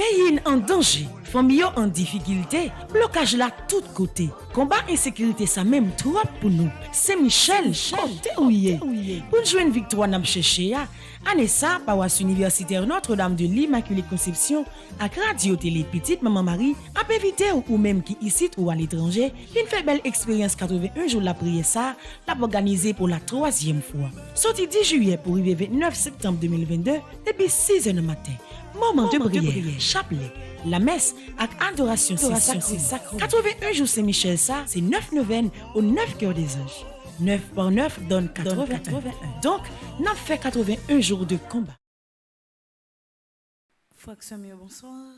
Pays en danger, famille en difficulté, blocage là tout côté. Combat insécurité ça même trop pour nous. C'est Michel, côté ouillé. Pour jouer une victoire n'a cherché ya. Anessa, paroisse universitaire Notre-Dame de l'Immaculée Conception, à Radio Télé Petite Maman Marie, a évité ou même qui ici ou à l'étranger, une fait belle expérience 81 jours la prière ça, l'a organisé pour la 3e fois. Sorti 10 juillet pour arriver 29 septembre 2022, depuis 6h du matin. Moment de prière, chapelet, la messe avec adoration sacrée. 81 jours Saint-Michel ça, c'est 9 neuvaines au 9 cœurs des anges. 9 par 9 donne 81. Donc, n'a fait 81 jours de combat. Fraction mieux, bonsoir.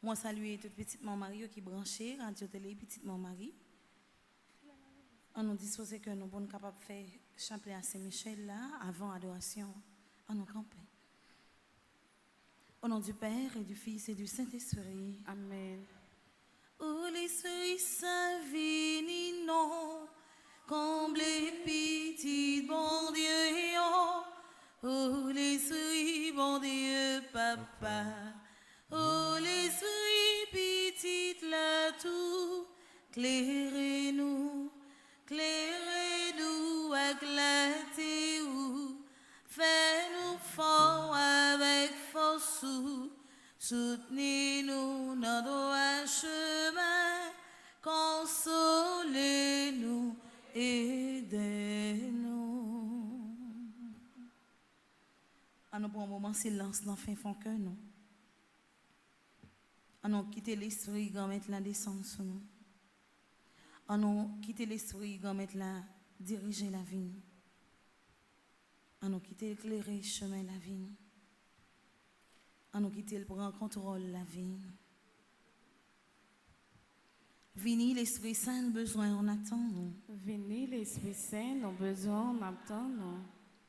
Moi, saluer toute petite maman Marie qui branchée, Radio Télé, petite maman Marie. On nous dispose que nous sommes capables de faire chapelet à Saint-Michel là, avant adoration, en nous camper. Au nom du Père et du Fils et du Saint-Esprit. Amen. Oh, l'Esprit Saint vini non, comble petit bon Dieu, oh, l'Esprit bon Dieu, Papa, oh, l'Esprit petit là tout, clairez-nous, éclatez-nous, fais-nous fort avec force. Soutenez-nous dans nos chemins, consolez-nous, aidez-nous. À nous prendre un moment de silence dans le fin fond que nous. À nous quitter l'esprit, quand mettre la descente sur nous. À nous quitter l'esprit, quand mettre la diriger la vie. À nous quitter éclairer le chemin de la vie. À nous quitter le prendre contrôle la vie. Vini l'Esprit Saint, nos besoins, on attend nous. Vini l'Esprit Saint, nos besoins, on attend nous.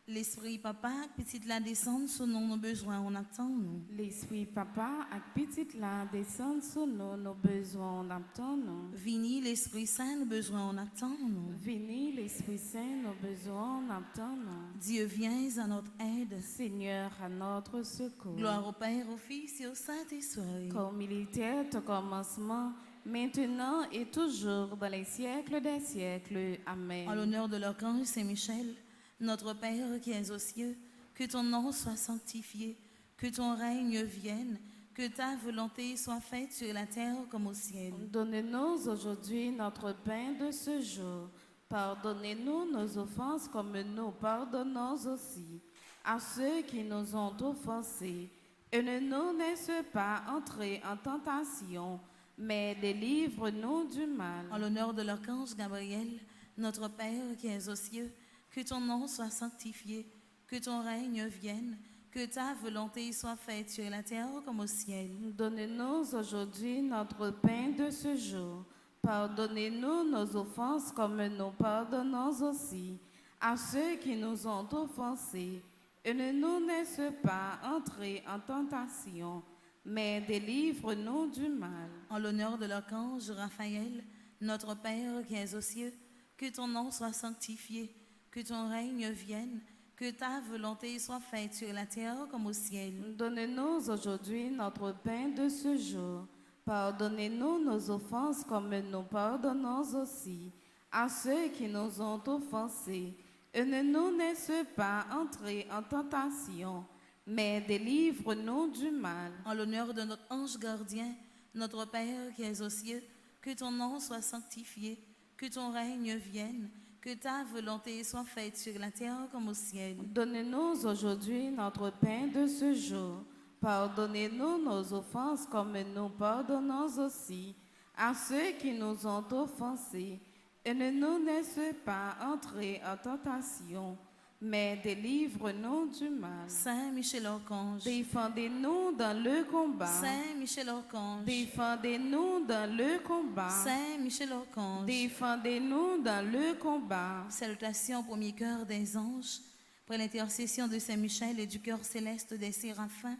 L'Esprit Papa, petite la descente sur nous, nos besoins, on attend nous. L'Esprit Papa, avec petite la descente sur nous, nos besoins, on attend nous. Vini l'Esprit Saint, nos besoins, on attend nous. Vini l'Esprit Saint, nos besoins, on attend nous. Dieu viens à notre aide. Seigneur, à notre secours. Gloire au Père, au Fils et au Saint-Esprit. Comme il était au commencement, maintenant et toujours dans les siècles des siècles. Amen. En l'honneur de l'archange Saint-Michel, notre Père qui es aux cieux, que ton nom soit sanctifié, que ton règne vienne, que ta volonté soit faite sur la terre comme au ciel. Donne-nous aujourd'hui notre pain de ce jour. Pardonnez-nous nos offenses comme nous pardonnons aussi à ceux qui nous ont offensés. Et ne nous laisse pas entrer en tentation, mais délivre-nous du mal. En l'honneur de l'archange Gabriel, notre Père qui es aux cieux, que ton nom soit sanctifié, que ton règne vienne, que ta volonté soit faite sur la terre comme au ciel. Donne-nous aujourd'hui notre pain de ce jour. Pardonnez-nous nos offenses comme nous pardonnons aussi à ceux qui nous ont offensés. Et ne nous laisse pas entrer en tentation, mais délivre-nous du mal. En l'honneur de l'archange Raphaël, notre Père qui es aux cieux, que ton nom soit sanctifié, que ton règne vienne, que ta volonté soit faite sur la terre comme au ciel. Donne-nous aujourd'hui notre pain de ce jour. Pardonnez-nous nos offenses comme nous pardonnons aussi à ceux qui nous ont offensés. Et ne nous laisse pas entrer en tentation, mais délivre-nous du mal. En l'honneur de notre ange gardien, notre Père qui es aux cieux, que ton nom soit sanctifié, que ton règne vienne, que ta volonté soit faite sur la terre comme au ciel. Donne-nous aujourd'hui notre pain de ce jour. Pardonnez-nous nos offenses comme nous pardonnons aussi à ceux qui nous ont offensés. Et ne nous laisse pas entrer en tentation, mais délivre-nous du mal. Saint Michel-Archange, défendez-nous dans le combat. Saint Michel-Archange, défendez-nous dans le combat. Saint Michel-Archange, défendez-nous dans le combat. Salutations au premier cœur des anges, pour l'intercession de Saint Michel et du cœur céleste des séraphins,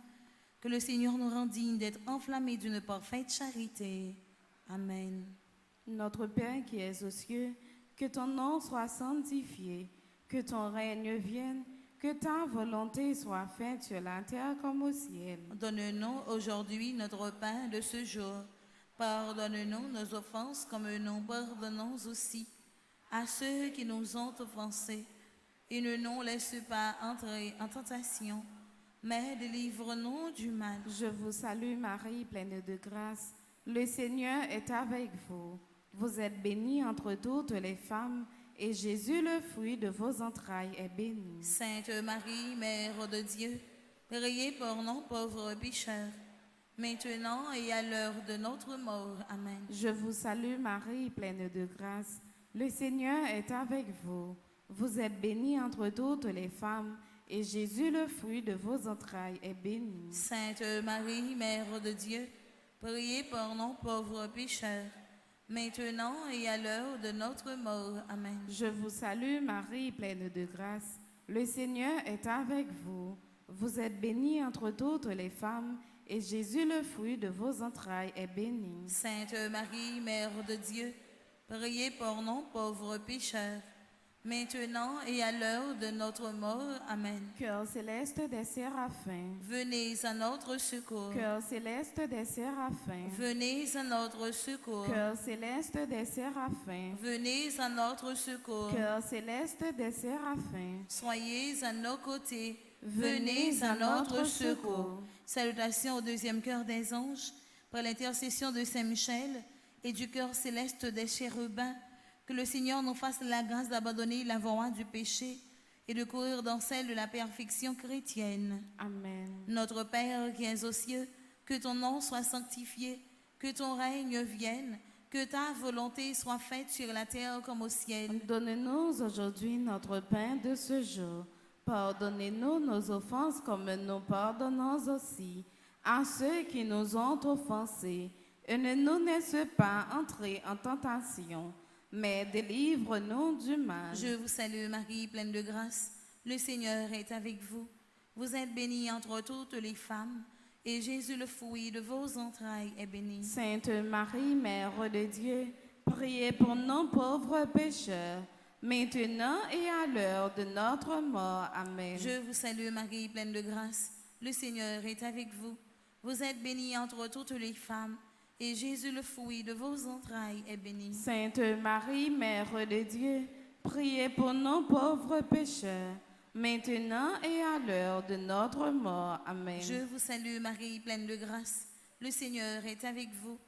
que le Seigneur nous rende dignes d'être enflammés d'une parfaite charité. Amen. Notre Père qui es aux cieux, que ton nom soit sanctifié, que ton règne vienne, que ta volonté soit faite sur la terre comme au ciel. Donne-nous aujourd'hui notre pain de ce jour. Pardonne-nous nos offenses comme nous pardonnons aussi à ceux qui nous ont offensés. Et ne nous laisse pas entrer en tentation, mais délivre-nous du mal. Je vous salue Marie, pleine de grâce. Le Seigneur est avec vous. Vous êtes bénie entre toutes les femmes, et Jésus, le fruit de vos entrailles, est béni. Sainte Marie, Mère de Dieu, priez pour nous pauvres pécheurs, maintenant et à l'heure de notre mort. Amen. Je vous salue Marie, pleine de grâce. Le Seigneur est avec vous. Vous êtes bénie entre toutes les femmes, et Jésus, le fruit de vos entrailles, est béni. Sainte Marie, Mère de Dieu, priez pour nous pauvres pécheurs, maintenant et à l'heure de notre mort. Amen. Je vous salue Marie, pleine de grâce. Le Seigneur est avec vous. Vous êtes bénie entre toutes les femmes, et Jésus, le fruit de vos entrailles, est béni. Sainte Marie, Mère de Dieu, priez pour nous pauvres pécheurs, maintenant et à l'heure de notre mort. Amen. Cœur céleste des séraphins. Venez à notre secours. Cœur céleste des séraphins. Venez à notre secours. Cœur céleste des séraphins. Venez à notre secours. Cœur céleste des séraphins. Soyez à nos côtés. Venez Venez à à notre notre secours. secours. Salutations au deuxième cœur des anges, par l'intercession de Saint Michel et du cœur céleste des chérubins. Que le Seigneur nous fasse la grâce d'abandonner la voie du péché et de courir dans celle de la perfection chrétienne. Amen. Notre Père qui es aux cieux, que ton nom soit sanctifié, que ton règne vienne, que ta volonté soit faite sur la terre comme au ciel. Donne-nous aujourd'hui notre pain de ce jour. Pardonnez-nous nos offenses comme nous pardonnons aussi à ceux qui nous ont offensés. Et ne nous laisse pas entrer en tentation, mais délivre-nous du mal. Je vous salue Marie, pleine de grâce. Le Seigneur est avec vous. Vous êtes bénie entre toutes les femmes, et Jésus, le fruit de vos entrailles, est béni. Sainte Marie, Mère de Dieu, priez pour nos pauvres pécheurs, maintenant et à l'heure de notre mort. Amen. Je vous salue Marie, pleine de grâce. Le Seigneur est avec vous. Vous êtes bénie entre toutes les femmes, et Jésus, le fruit de vos entrailles, est béni. Sainte Marie, Mère de Dieu, priez pour nos pauvres pécheurs, maintenant et à l'heure de notre mort. Amen. Je vous salue Marie, pleine de grâce. Le Seigneur est avec vous.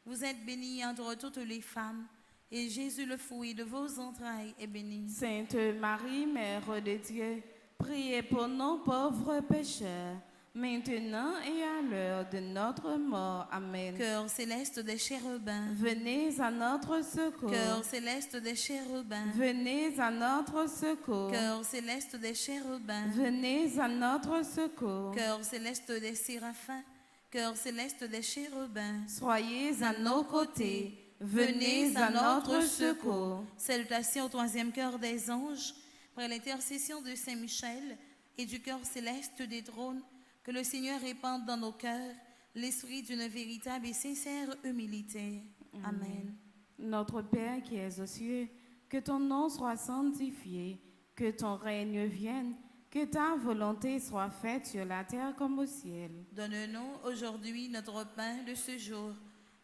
Vous êtes bénie entre toutes les femmes, et Jésus, le fruit de vos entrailles, est béni. Sainte Marie, Mère de Dieu, priez pour nos pauvres pécheurs, maintenant et à l'heure de notre mort. Amen. Cœur céleste des chérubins. Venez à notre secours. Cœur céleste des chérubins. Venez à notre secours. Cœur céleste des chérubins. Venez à notre secours. Cœur céleste des séraphins. Cœur céleste des chérubins. Soyez à nos côtés. Venez à notre secours. Salutations au troisième cœur des anges, par l'intercession de Saint Michel et du cœur céleste des trônes, que le Seigneur répande dans nos cœurs l'esprit d'une véritable et sincère humilité. Amen. Notre Père qui es aux cieux, que ton nom soit sanctifié, que ton règne vienne, que ta volonté soit faite sur la terre comme au ciel. Donne-nous aujourd'hui notre pain de ce jour.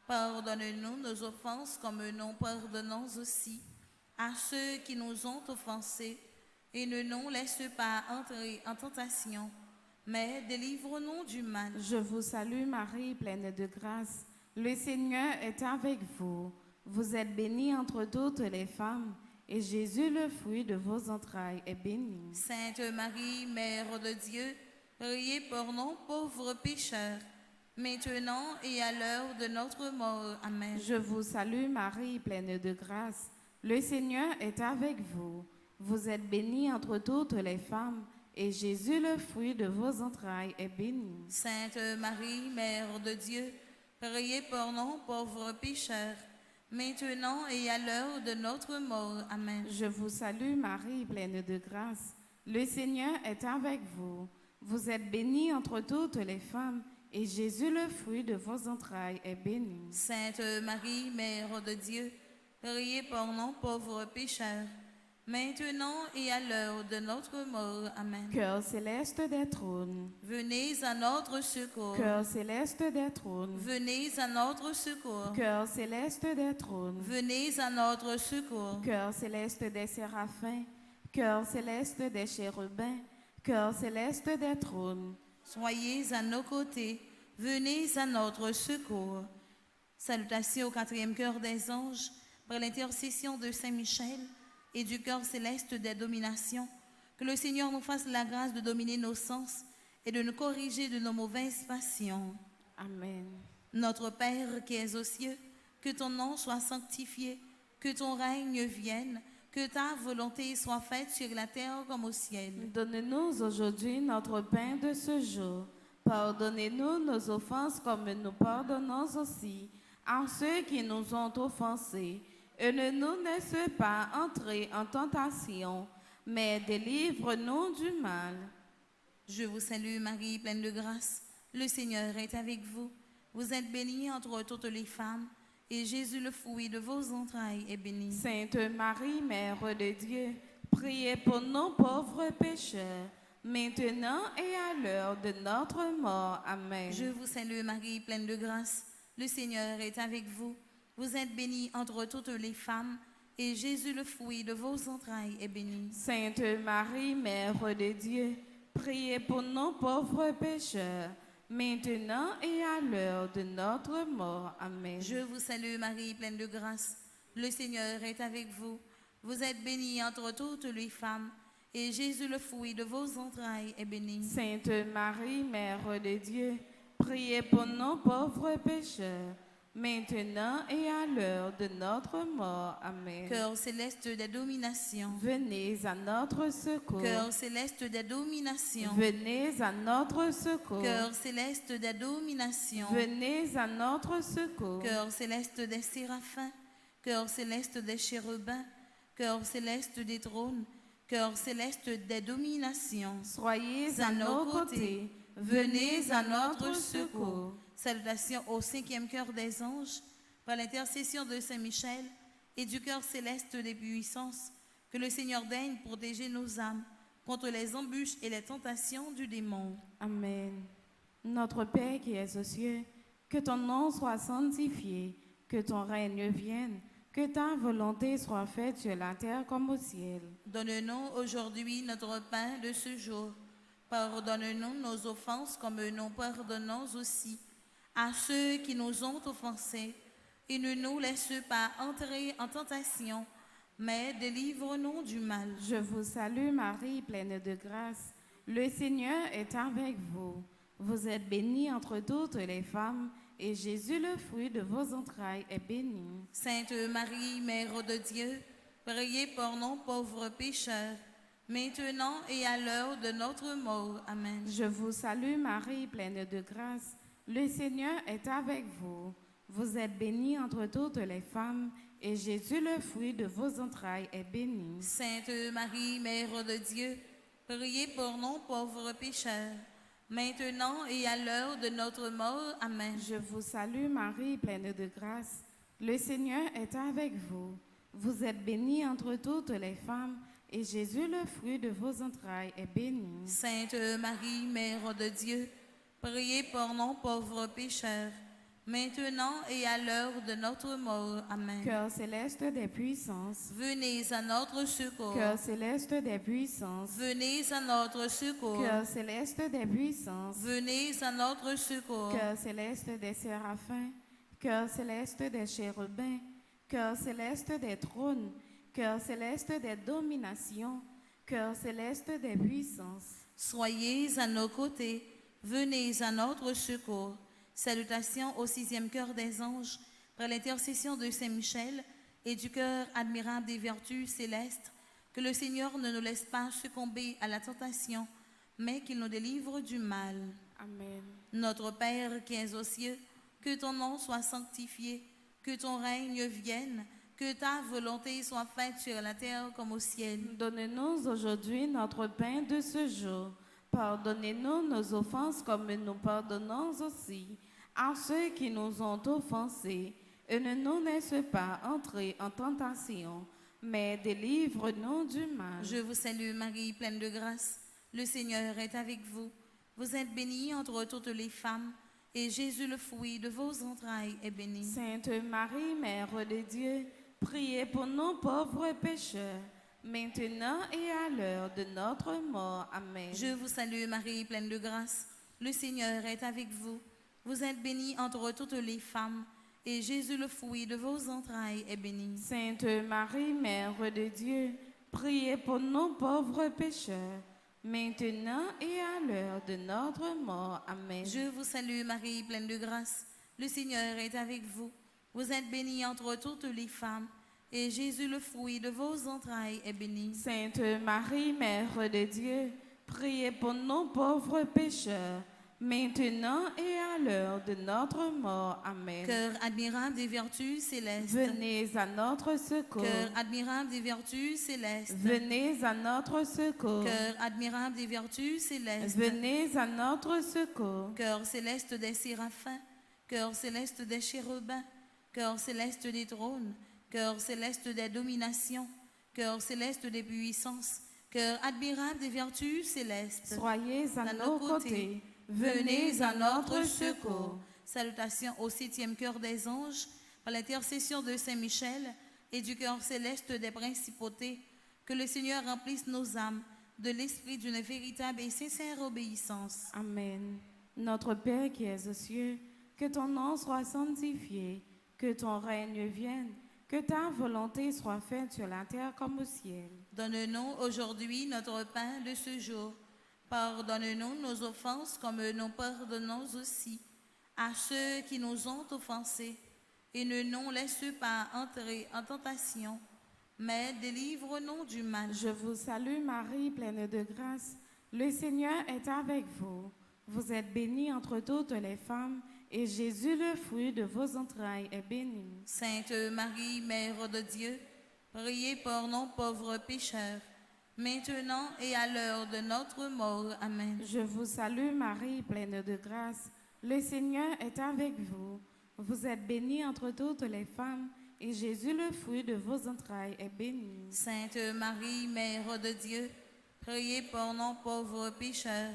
Pardonne-nous nos offenses comme nous pardonnons aussi à ceux qui nous ont offensés. Et ne nous laisse pas entrer en tentation, mais délivre-nous du mal. Je vous salue Marie, pleine de grâce. Le Seigneur est avec vous. Vous êtes bénie entre toutes les femmes, et Jésus, le fruit de vos entrailles, est béni. Sainte Marie, Mère de Dieu, priez pour nous pauvres pécheurs, maintenant et à l'heure de notre mort. Amen. Je vous salue Marie, pleine de grâce. Le Seigneur est avec vous. Vous êtes bénie entre toutes les femmes, et Jésus, le fruit de vos entrailles, est béni. Sainte Marie, Mère de Dieu, priez pour nous pauvres pécheurs, maintenant et à l'heure de notre mort. Amen. Je vous salue Marie, pleine de grâce. Le Seigneur est avec vous. Vous êtes bénie entre toutes les femmes, et Jésus, le fruit de vos entrailles, est béni. Sainte Marie, Mère de Dieu, priez pour nous pauvres pécheurs, maintenant et à l'heure de notre mort. Amen. Cœur céleste des trônes, Venez à notre secours. cœur céleste des trônes, Venez à notre secours. cœur céleste des trônes, Venez à notre secours. cœur céleste des séraphins, cœur céleste des chérubins, cœur céleste des trônes. Soyez à nos côtés. Venez à notre secours. Salutations au quatrième cœur des anges, par l'intercession de Saint Michel et du cœur céleste des dominations. Que le Seigneur nous fasse la grâce de dominer nos sens et de nous corriger de nos mauvaises passions. Amen. Notre Père qui es aux cieux, que ton nom soit sanctifié, que ton règne vienne, que ta volonté soit faite sur la terre comme au ciel. Donne-nous aujourd'hui notre pain de ce jour. Pardonnez-nous nos offenses comme nous pardonnons aussi à ceux qui nous ont offensés. Et ne nous laisse pas entrer en tentation, mais délivre-nous du mal. Je vous salue Marie, pleine de grâce. Le Seigneur est avec vous. Vous êtes bénie entre toutes les femmes, et Jésus, le fruit de vos entrailles, est béni. Sainte Marie, Mère de Dieu, priez pour nos pauvres pécheurs, maintenant et à l'heure de notre mort. Amen. Je vous salue Marie, pleine de grâce. Le Seigneur est avec vous. Vous êtes bénie entre toutes les femmes, et Jésus, le fruit de vos entrailles, est béni. Sainte Marie, Mère de Dieu, priez pour nos pauvres pécheurs, maintenant et à l'heure de notre mort. Amen. Je vous salue Marie, pleine de grâce. Le Seigneur est avec vous. Vous êtes bénie entre toutes les femmes, et Jésus, le fruit de vos entrailles, est béni. Sainte Marie, Mère de Dieu, priez pour nos pauvres pécheurs, maintenant et à l'heure de notre mort. Amen. Cœur céleste des dominations. Venez à notre secours. Cœur céleste des dominations. Venez à notre secours. Cœur céleste des dominations. Venez à notre secours. Cœur céleste des séraphins. Cœur céleste des chérubins. Cœur céleste des trônes. Cœur céleste des dominations. Soyez à nos côtés. Venez à notre secours. Salutations au cinquième cœur des anges, par l'intercession de Saint Michel et du cœur céleste des puissances. Que le Seigneur daigne protéger nos âmes contre les embûches et les tentations du démon. Amen. Notre Père qui es aux cieux, que ton nom soit sanctifié, que ton règne vienne, que ta volonté soit faite sur la terre comme au ciel. Donne-nous aujourd'hui notre pain de ce jour. Pardonne-nous nos offenses comme nous pardonnons aussi à ceux qui nous ont offensés. Et ne nous laisse pas entrer en tentation, mais délivre-nous du mal. Je vous salue Marie, pleine de grâce. Le Seigneur est avec vous. Vous êtes bénie entre toutes les femmes, et Jésus, le fruit de vos entrailles, est béni. Sainte Marie, Mère de Dieu, priez pour nous pauvres pécheurs, maintenant et à l'heure de notre mort. Amen. Je vous salue Marie, pleine de grâce. Le Seigneur est avec vous. Vous êtes bénie entre toutes les femmes, et Jésus, le fruit de vos entrailles, est béni. Sainte Marie, Mère de Dieu, priez pour nous pauvres pécheurs, maintenant et à l'heure de notre mort. Amen. Je vous salue Marie, pleine de grâce. Le Seigneur est avec vous. Vous êtes bénie entre toutes les femmes, et Jésus, le fruit de vos entrailles, est béni. Sainte Marie, Mère de Dieu, priez pour nous pauvres pécheurs, maintenant et à l'heure de notre mort. Amen. Cœur céleste des puissances. Venez à notre secours. Cœur céleste des puissances. Venez à notre secours. Cœur céleste des puissances. Venez à notre secours. Cœur céleste des séraphins. Cœur céleste des chérubins. Cœur céleste des trônes. Cœur céleste des dominations. Cœur céleste des puissances. Soyez à nos côtés. Venez à notre secours. Salutations au sixième cœur des anges, par l'intercession de Saint Michel et du cœur admirable des vertus célestes. Que le Seigneur ne nous laisse pas succomber à la tentation, mais qu'il nous délivre du mal. Amen. Notre Père qui es aux cieux, que ton nom soit sanctifié, que ton règne vienne, que ta volonté soit faite sur la terre comme au ciel. Donne-nous aujourd'hui notre pain de ce jour. Pardonnez-nous nos offenses comme nous pardonnons aussi à ceux qui nous ont offensés. Et ne nous laisse pas entrer en tentation, mais délivre-nous du mal. Je vous salue Marie, pleine de grâce. Le Seigneur est avec vous. Vous êtes bénie entre toutes les femmes, et Jésus, le fruit de vos entrailles, est béni. Sainte Marie, Mère de Dieu, priez pour nous pauvres pécheurs, maintenant et à l'heure de notre mort. Amen. Je vous salue Marie, pleine de grâce. Le Seigneur est avec vous. Vous êtes bénie entre toutes les femmes, et Jésus, le fruit de vos entrailles, est béni. Sainte Marie, Mère de Dieu, priez pour nous pauvres pécheurs, maintenant et à l'heure de notre mort. Amen. Je vous salue Marie, pleine de grâce. Le Seigneur est avec vous. Vous êtes bénie entre toutes les femmes, et Jésus, le fruit de vos entrailles, est béni. Sainte Marie, Mère de Dieu, priez pour nous pauvres pécheurs, maintenant et à l'heure de notre mort. Amen. Cœur admirable des vertus célestes. Venez à notre secours. Cœur admirable des vertus célestes. Venez à notre secours. Cœur admirable des vertus célestes. Venez à notre secours. Cœur céleste des séraphins. Cœur céleste des chérubins. Cœur céleste des trônes. Cœur céleste des dominations. Cœur céleste des puissances. Cœur admirable des vertus célestes. Soyez à nos côtés. Venez à notre secours. Salutations au 7e cœur des anges, par l'intercession de Saint Michel et du cœur céleste des principautés, que le Seigneur remplisse nos âmes de l'esprit d'une véritable et sincère obéissance. Amen. Notre Père qui es aux cieux, que ton nom soit sanctifié, que ton règne vienne, que ta volonté soit faite sur la terre comme au ciel. Donne-nous aujourd'hui notre pain de ce jour. Pardonne-nous nos offenses comme nous pardonnons aussi à ceux qui nous ont offensés. Et ne nous laisse pas entrer en tentation, mais délivre-nous du mal. Je vous salue Marie, pleine de grâce. Le Seigneur est avec vous. Vous êtes bénie entre toutes les femmes, et Jésus, le fruit de vos entrailles, est béni. Sainte Marie, Mère de Dieu, priez pour nous pauvres pécheurs, maintenant et à l'heure de notre mort. Amen. Je vous salue Marie, pleine de grâce. Le Seigneur est avec vous. Vous êtes bénie entre toutes les femmes, et Jésus, le fruit de vos entrailles, est béni. Sainte Marie, Mère de Dieu, priez pour nous pauvres pécheurs,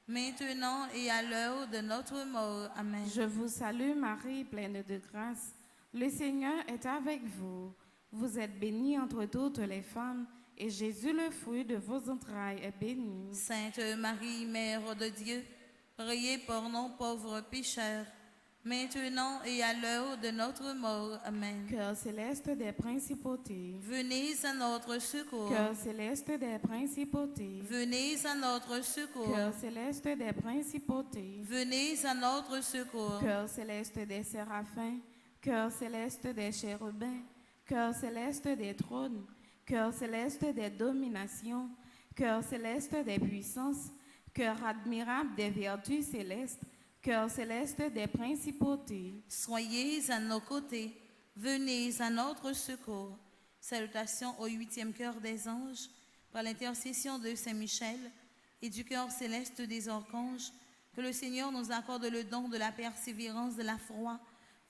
maintenant et à l'heure de notre mort. Amen. Je vous salue Marie, pleine de grâce. Le Seigneur est avec vous. Vous êtes bénie entre toutes les femmes, et Jésus, le fruit de vos entrailles, est béni. Sainte Marie, Mère de Dieu, priez pour nous pauvres pécheurs, maintenant et à l'heure de notre mort. Amen. Cœur céleste des principautés. Venez à notre secours. Cœur céleste des principautés. Venez à notre secours. Cœur céleste des principautés. Venez à notre secours. Cœur céleste des séraphins. Cœur céleste des chérubins. Cœur céleste des trônes. Cœur céleste des dominations. Cœur céleste des puissances. Cœur admirable des vertus célestes. Cœur céleste des principautés. Soyez à nos côtés. Venez à notre secours. Salutations au 8e cœur des anges, par l'intercession de Saint Michel et du cœur céleste des archanges, que le Seigneur nous accorde le don de la persévérance de la foi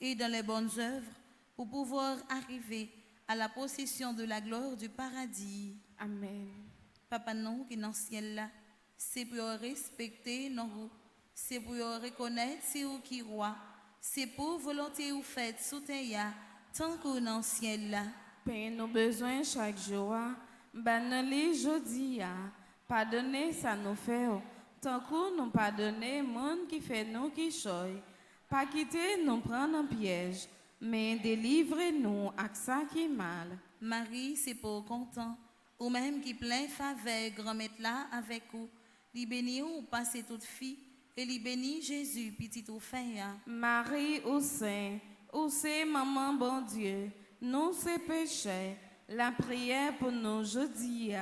et dans les bonnes œuvres pour pouvoir arriver à la possession de la gloire du paradis. Amen. Papa nous qui est dans le ciel là, c'est pour respecter nos, c'est pour reconnaître c'est où qui roi, c'est pour volonté ou faites sous terre, tant qu'on dans le ciel là. Paye nos besoins chaque jour, banali jodi ya, pardonnez ça nous fait, tant qu'on nous pardonner monde qui fait nous qui choy, pas quitter nous prendre en piège, mais délivrez-nous à ça qui est mal. Marie, c'est pour content, ou même qui plein faveur, grand-mère là avec vous, li béni ou passez toute fille, et li béni Jésus, petit ou fin. Marie au sein, où c'est maman bon Dieu, nous c'est péché, la prière pour nous jeudi,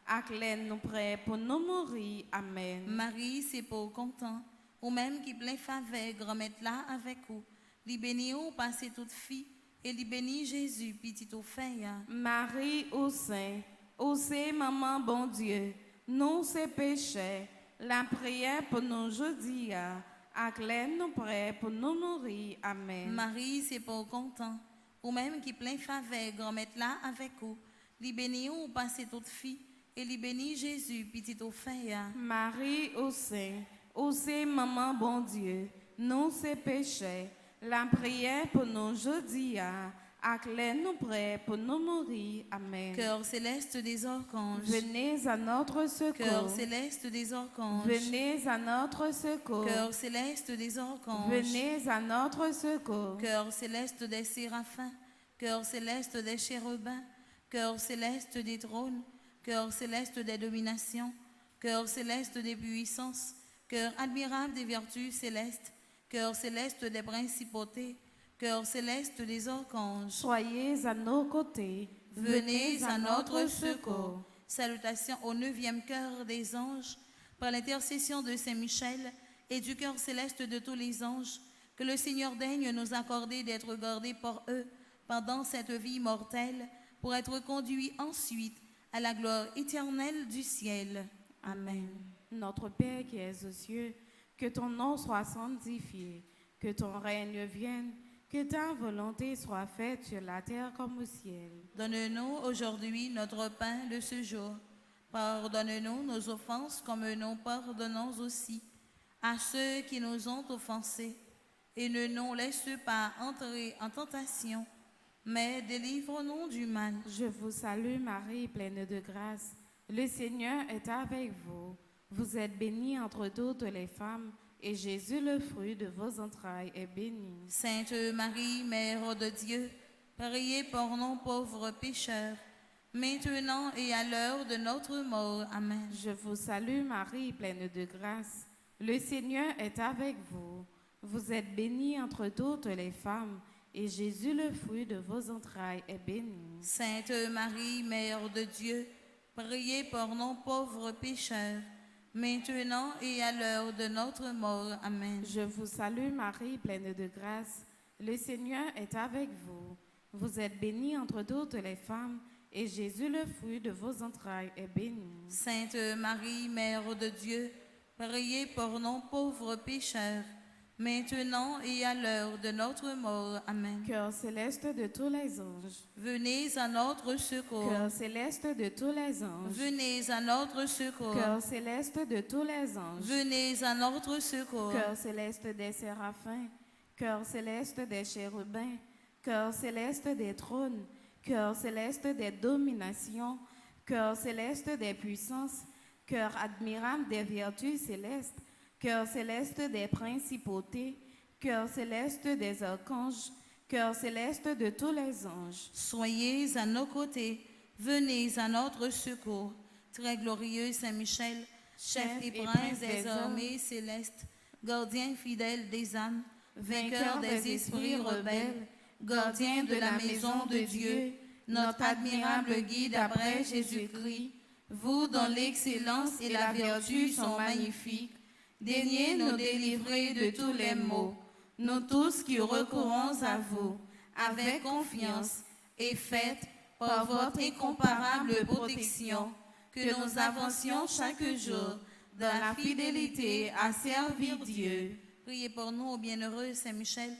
acclène nous prêts pour nous mourir. Amen. Marie, c'est pour content, ou même qui plein faveur, grand-mère là avec vous, li béni ou passez toute fille, et li béni Jésus, petit ou fin. Marie au sein, où c'est maman bon Dieu, nous c'est péché, la prière pour nous jeudi, acclène nous prêts pour nous mourir. Amen. Marie, c'est pour content, ou même qui plein faveur, grand-mère là avec vous, Li béni ou passé toute fille, et li béni Jésus, petit au fait. Marie au sein, maman bon Dieu, nous c'est péchés, la prière pour nous aujourd'hui, acclare nous prêts pour nous mourir. Amen. Cœur céleste des archanges, Venez à notre secours. cœur céleste des archanges, Venez à notre secours. cœur céleste des archanges, Venez à notre secours. cœur céleste des séraphins, cœur céleste des chérubins, cœur céleste des trônes, cœur céleste des dominations, cœur céleste des puissances, cœur admirable des vertus célestes, cœur céleste des principautés, cœur céleste des archanges, Soyez à nos côtés. venez à notre secours. Salutations au 9e cœur des anges, par l'intercession de Saint Michel et du cœur céleste de tous les anges, que le Seigneur daigne nous accorder d'être gardés par eux pendant cette vie mortelle, pour être conduits ensuite à la gloire éternelle du ciel. Amen. Notre Père qui es aux cieux, que ton nom soit sanctifié, que ton règne vienne, que ta volonté soit faite sur la terre comme au ciel. Donne-nous aujourd'hui notre pain de ce jour. Pardonne-nous nos offenses comme nous pardonnons aussi à ceux qui nous ont offensés. Et ne nous laisse pas entrer en tentation, mais délivre-nous du mal. Je vous salue Marie, pleine de grâce. Le Seigneur est avec vous. Vous êtes bénie entre toutes les femmes, et Jésus, le fruit de vos entrailles, est béni. Sainte Marie, Mère de Dieu, priez pour nous pauvres pécheurs, maintenant et à l'heure de notre mort. Amen. Je vous salue Marie, pleine de grâce. Le Seigneur est avec vous. Vous êtes bénie entre toutes les femmes, et Jésus, le fruit de vos entrailles, est béni. Sainte Marie, Mère de Dieu, priez pour nous pauvres pécheurs, maintenant et à l'heure de notre mort. Amen. Je vous salue Marie, pleine de grâce. Le Seigneur est avec vous. Vous êtes bénie entre toutes les femmes, et Jésus, le fruit de vos entrailles, est béni. Sainte Marie, Mère de Dieu, priez pour nous pauvres pécheurs, maintenant et à l'heure de notre mort. Amen. Cœur céleste de tous les anges. Venez à notre secours. Cœur céleste de tous les anges. Venez à notre secours. Cœur céleste de tous les anges. Venez à notre secours. Cœur céleste des séraphins. Cœur céleste des chérubins. Cœur céleste des trônes. Cœur céleste des dominations. Cœur céleste des puissances. Cœur admirable des vertus célestes. Cœur céleste des principautés, cœur céleste des archanges, cœur céleste de tous les anges. Soyez à nos côtés, venez à notre secours. Très glorieux Saint Michel, chef et prince des armées célestes, gardien fidèle des âmes, vainqueur des esprits rebelles, gardien de la maison de Dieu, notre admirable guide après Jésus-Christ, vous dont l'excellence et la vertu sont magnifiques, daignez nous délivrer de tous les maux, nous tous qui recourons à vous, avec confiance, et faites, par votre incomparable protection, que nous avancions chaque jour dans la fidélité à servir Dieu. Priez pour nous, ô bienheureux Saint Michel,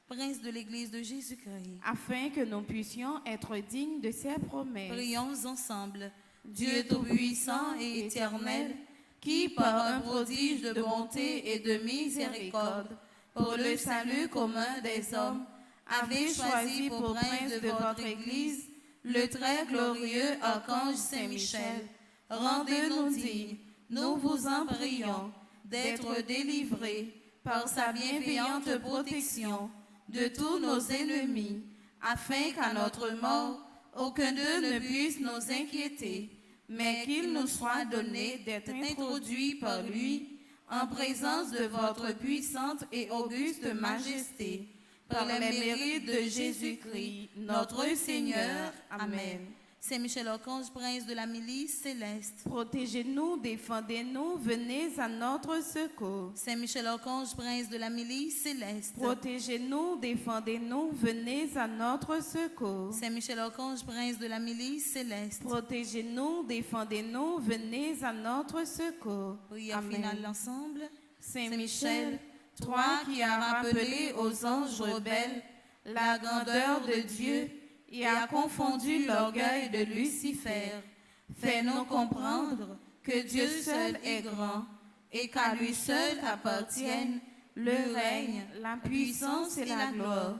prince de l'Église de Jésus-Christ. Afin que nous puissions être dignes de ses promesses. Prions ensemble. Dieu Tout-Puissant et éternel, qui, par un prodige de bonté et de miséricorde, pour le salut commun des hommes, avez choisi pour prince de votre Église le très glorieux archange Saint-Michel. Rendez-nous dignes, nous vous en prions, d'être délivrés par sa bienveillante protection de tous nos ennemis, afin qu'à notre mort, aucun d'eux ne puisse nous inquiéter, mais qu'il nous soit donné d'être introduit par lui en présence de votre puissante et auguste majesté, par les mérites de Jésus-Christ, notre Seigneur. Amen. Saint Michel Archange, prince de la milice céleste. Protégez-nous, défendez-nous, venez à notre secours. Saint Michel Archange, prince de la milice céleste. Protégez-nous, défendez-nous, venez à notre secours. Saint Michel Archange, prince de la milice céleste. Protégez-nous, défendez-nous, venez à notre secours. Prière Amen. finale ensemble. Saint Michel, toi qui as rappelé aux anges rebelles la grandeur de Dieu et a confondu l'orgueil de Lucifer. Fais-nous comprendre que Dieu seul est grand et qu'à lui seul appartiennent le règne, la puissance et la gloire.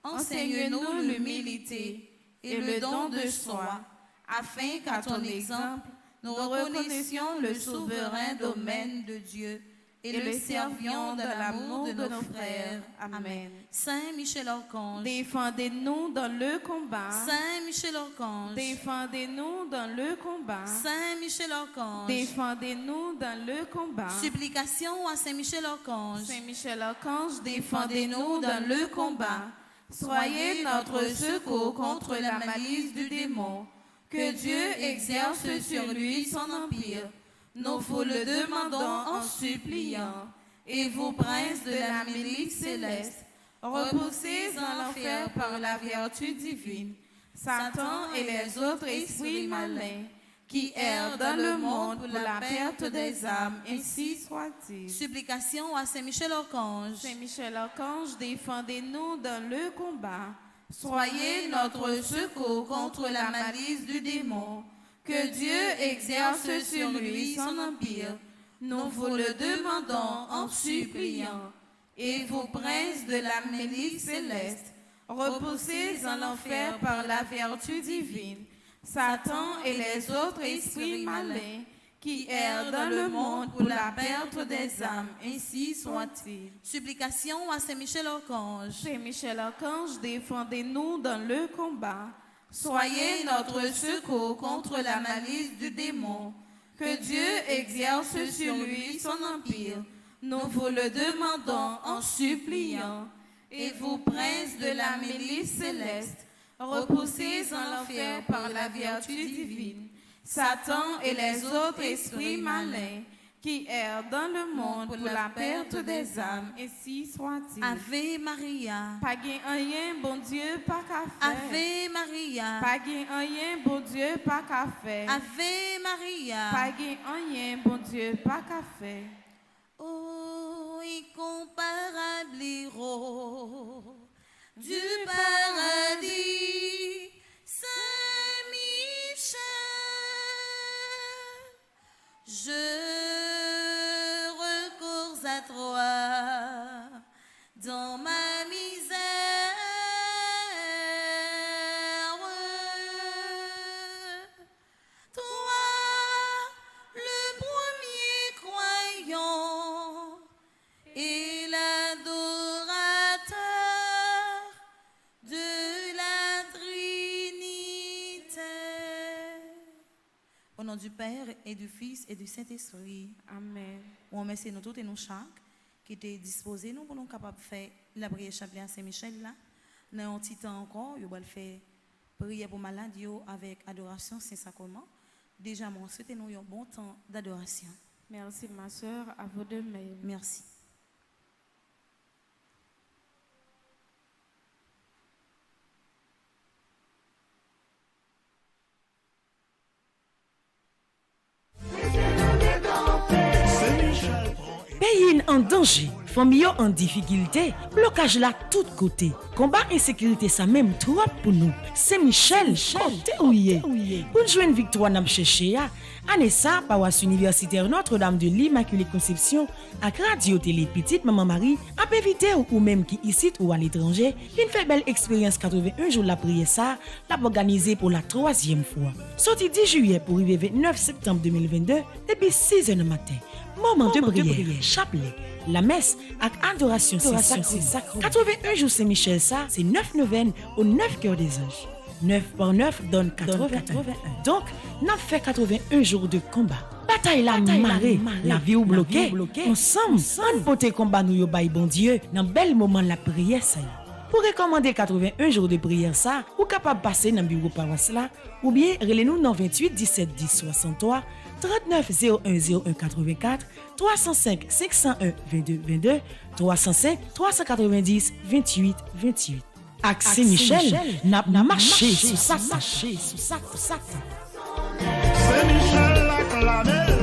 Enseigne-nous l'humilité et le don de soi, afin qu'à ton exemple, nous reconnaissions le souverain domaine de Dieu et le servions dans l'amour de nos frères. Amen. Saint Michel Archange, Défendez-nous dans le combat. Saint Michel Archange, Défendez-nous dans le combat. Saint Michel Archange, Défendez-nous dans le combat. supplication à Saint Michel Archange, Saint Michel Archange, défendez-nous dans le combat. Soyez notre secours contre la malice du démon. Que Dieu exerce sur lui son empire. Nous vous le demandons en suppliant. Et vous, princes de la milice céleste, repoussez en l'enfer par la vertu divine Satan et les autres esprits malins qui errent dans le monde pour la perte des âmes, ainsi soit-il. supplication à Saint Michel Archange, Saint Michel Archange, défendez-nous dans le combat. Soyez notre secours contre la malice du démon. Que Dieu exerce sur lui son empire. Nous vous le demandons en suppliant. Et vous, princes de la milice céleste, repoussez en l'enfer par la vertu divine Satan et les autres esprits malins qui errent dans le monde pour la perte des âmes, ainsi soit-il. supplication à Saint Michel Archange, Saint Michel Archange, défendez-nous dans le combat. soyez notre secours contre la malice du démon. Que Dieu exerce sur lui son empire. Nous vous le demandons en suppliant. Et vous, princes de la milice céleste, repoussez en l'enfer par la vertu divine Satan et les autres esprits malins qui errent dans le monde pour la perte des âmes, ainsi soit-il. Ave Maria, Pas gain rien, bon Dieu, pas qu'à faire. Ave Maria, Pas gain rien, bon Dieu, pas qu'à faire. Ave Maria, Pas gain rien, bon Dieu, pas qu'à faire. ô incomparable héros du paradis, Saint Michel, je recours à toi dans ma misère. Toi, le premier croyant et l'adorateur de la Trinité. Au nom du Père et du Fils et du Saint-Esprit. Amen. On remercie nous tous et nous chaque qui étaient disposés nous pour nous capables de faire la prière chapelet à Saint-Michel là. Dans un petit temps encore, on va faire prière pour malade avec adoration Saint-Sacrement. Déjà, moi, souhaitez-nous un bon temps d'adoration. Merci ma soeur, à vous de même. Merci. Pays en danger, famille en difficulté, blocage là tout côté. Combat insécurité ça même trop pour nous. C'est Michel, côté ouye. Pour jouer une victoire n'a cherché à Anessa, paroisse universitaire Notre-Dame de l'Immaculée Conception, à Radio Télé Petite Maman Marie, à éviter ou même qui ici ou à l'étranger, une fait belle expérience 81 jours la prière ça, l'a organisé pour la 3e fois. Sorti 10 juillet pour arriver 29 septembre 2022, depuis 6h du matin. Moment de prière, chapelet, la messe avec adoration sacrée. 81 jours Saint-Michel ça, c'est 9 neuvaines aux 9 cœurs des anges. 9 par 9 donne 81. Donc, nous fait 81 jours de combat. Bataille la marée, la vie ou bloquée. Ensemble, on porte combat nous yo bay bon Dieu dans bel moment la prière ça. Pour recommander 81 jours de prière ça, ou capable passer dans bureau paroisse là, ou bien relez-nous dans 28 17 10 63 39 01 01 84 305 501 22 22 305 390 28 28. Axé Michel n'a marché sous ça. C'est Michel acclamé.